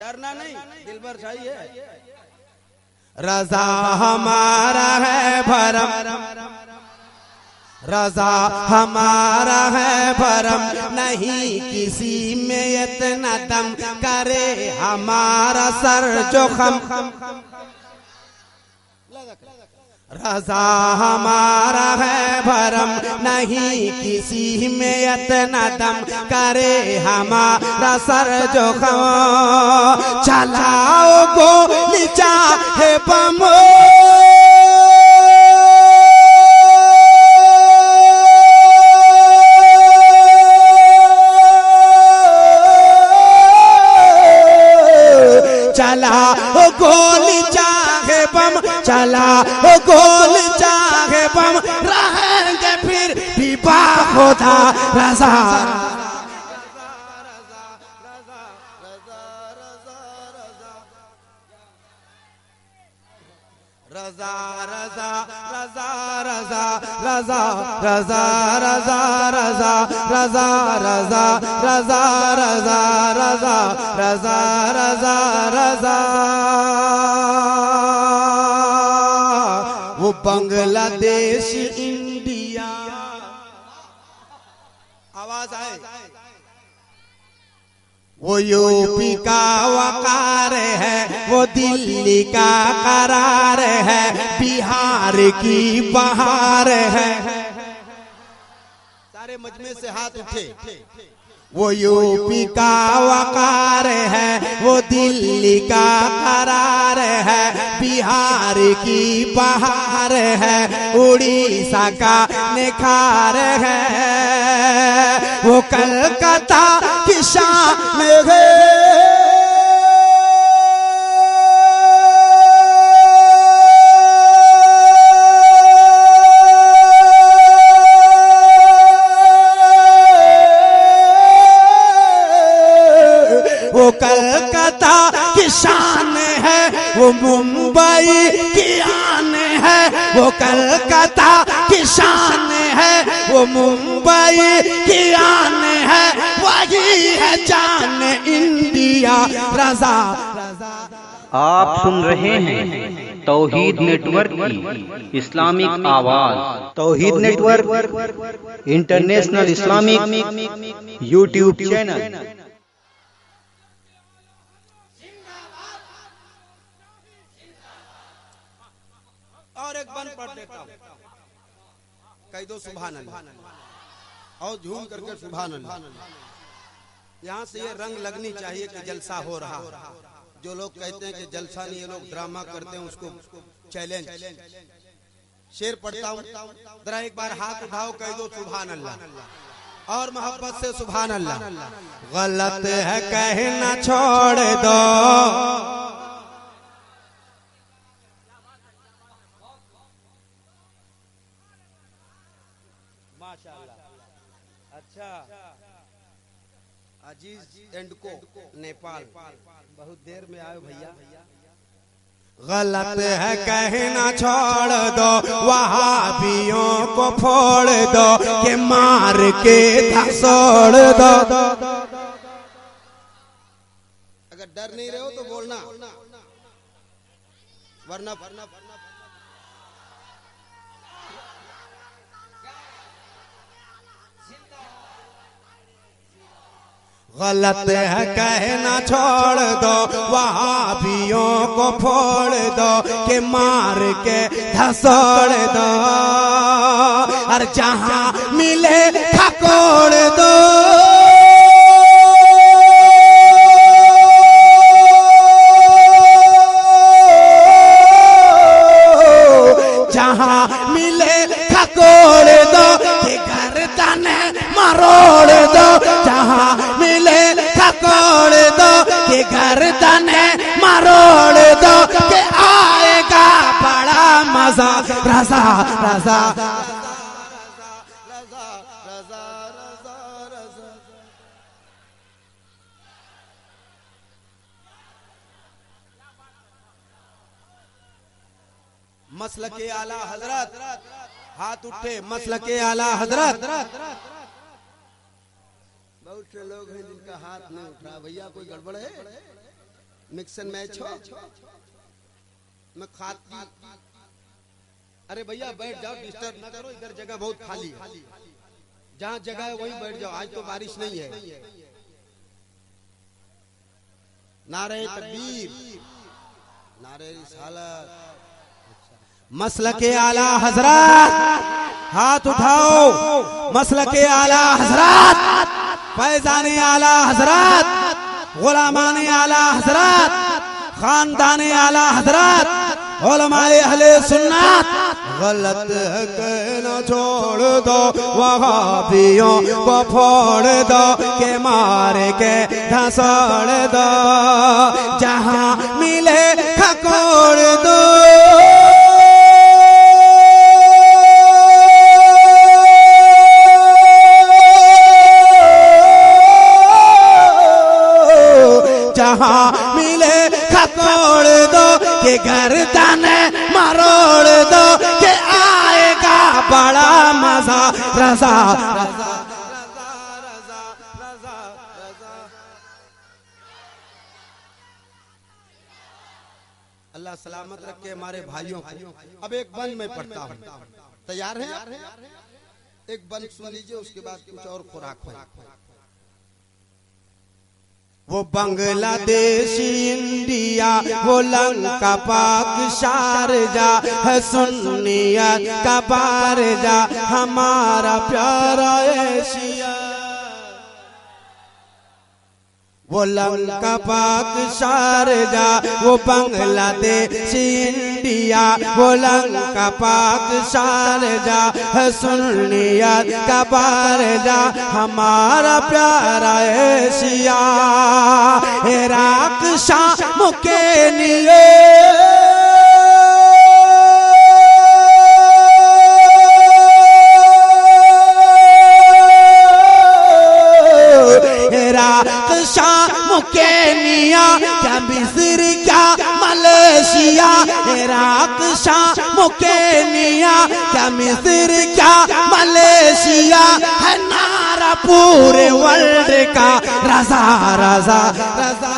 डरना नहीं, दिलबर शाही है। रजा हमारा है भरम, रजा हमारा है भरम, नहीं किसी में इतना दम, करे हमारा सर जोखम। रजा हमारा है भरम, नहीं किसी में इतना दम, करे हमारा सर जोखम। चलाओ गोली चाहे बम, चला गोली चाहे बम, चला गोली चाहे बम, रहेंगे फिर भी बाखुदा रजा। रजा रजा रजा रजा रजा रजा रजा रजा रजा रजा रजा रजा रजा रजा रजा रजा। वो बांग्लादेश इंडिया, आवाज आए, वो यूपी का वकार है, वो दिल्ली का करार है, बिहार की बहार है। सारे मजमे से हाथ उठे। वो यूपी का वकार है, वो दिल्ली का करार है, बिहार की बहार है, उड़ीसा का निखार है, वो कलकत्ता की शान है। वो कलकत्ता की शान है, वो मुंबई की आन है, वो कलकत्ता की शान है, वो मुंबई की आन है, वही है जान इंडिया रजा। आप सुन रहे हैं तौहीद नेटवर्क की इस्लामिक आवाज। Tauheed network international Islamic YouTube channel. और एक बन पढ़ देता हूँ, कह दो सुभान अल्लाह और झूम करके सुभान अल्लाह। यहाँ से ये रंग लगनी चाहिए कि जलसा हो रहा है। जो लोग कहते हैं कि जलसा नहीं, ये लोग ड्रामा करते हैं, उसको चैलेंज। शेर पढ़ता हूँ, जरा एक बार हाथ उठाओ, कह दो सुभान अल्लाह और मोहब्बत से सुभान अल्लाह। गलत है कहना छोड़ दो, माशाअल्लाह। अच्छा, अजीज एंड को नेपाल, बहुत देर में आए भैया। गलत है कहना छोड़ दो, वहाबियों को फोड़ दो, के मार के धसोड़ दो। अगर डर नहीं रहे हो तो बोलना, वरना गलत है कहना छोड़ दो, वहाबियों को फोड़ दो, के मार के धसोड़ दो, और जहां मिले खकोड़ दो। जहां मिले खकोड़ दो, के गर्दन मरोड़ दो। जहां मिले खकोड़ दो, के गर्दन मरोड़ दो, के आएगा बड़ा मजा। रजा रजा मसलके आला हजरत, हाथ उठे, मसलके आला हजरत। बहुत से लोग हैं जिनका हाथ नहीं उठ रहा। भैया कोई गड़बड़ है? मिक्स एंड मैच हो। मैं खाती, अरे भैया बैठ जाओ, डिस्टर्ब ना करो, इधर जगह बहुत खाली है, जहाँ जगह है वहीं बैठ जाओ, आज तो बारिश नहीं है। नारे तकबीर, नारे रिसालत। मसलके आला हजरत, हाथ उठाओ। मसलके आला हजरत, फैजाने आला हजरत, गुलामाने आला हजरत, खानदाने आला हजरत, उलमाए अहले सुन्नत। गलत कहना छोड़ दो, वहाबियों को फोड़ दो, के मार के धसड़ दो, जहां मिले खकोड़ दो। जहां मिले खकोड़ दो, के गर्दन मरोड़ दो, के आएगा बड़ा मजा। रजा अल्लाह सलामत रखे हमारे भाइयों को। अब एक बंद में पढ़ता हूँ, तैयार है? एक बंद सुन लीजिए, उसके बाद कुछ और खुराक हो। वो बांग्लादेश इंडिया, वो लंका पाक शारजा है, सुन्नियत का बारजा हमारा प्यारा एशिया। वो लंका पाक शारजा, वो बांग्लादेश इंडिया, वो लंका पाक शारजा है, सुन्नियत का बारजा हमारा प्यारा एशिया। इराक शाम के लिए शाम केनिया, क्या मिस्र क्या मलेशिया। इराक शाम केनिया, क्या मिस्र क्या मलेशिया, है नारा पूरे वर्ल्ड का। रजा रजा रजा